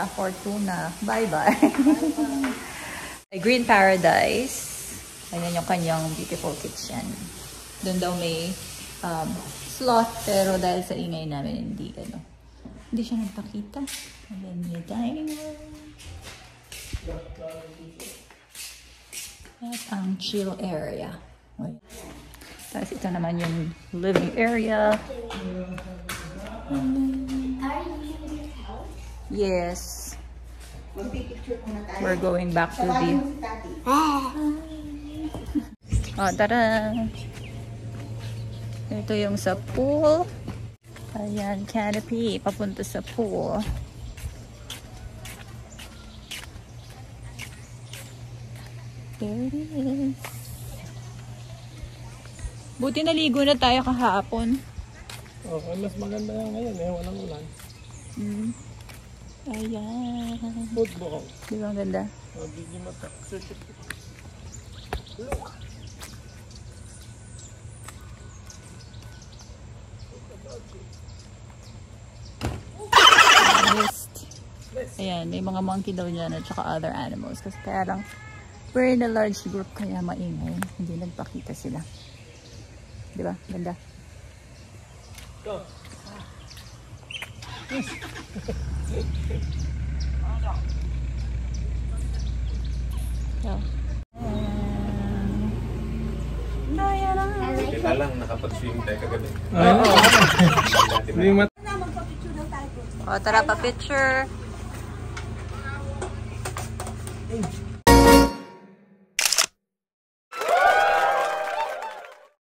La Fortuna. Bye-bye. Green Paradise. Ayan yung kanyang beautiful kitchen. Doon daw may sloth, pero dahil sa ingay namin, hindi siya nagpakita. Ayan yung dining room. At ang chill area. Tapos ito naman yung living area. Yes. We're going back to the... Oh, tara! Ito yung sa pool. Ayan, canopy. Papunta sa pool. There it is. Buti naligo na tayo kahapon. Okay, mas maganda nga ngayon eh. Walang ulan. Ayan. Football. Di ba ang ganda? Bigyan mata. Ayan, may mga monkey daw dyan at saka other animals. Kasi kaya lang, we're in a large group kaya maingay. Hindi nagpakita sila. Diba? Ganda. Go! So. Kita lang, nakapag-swim tayo kagabi. Oo. O, tara pa picture.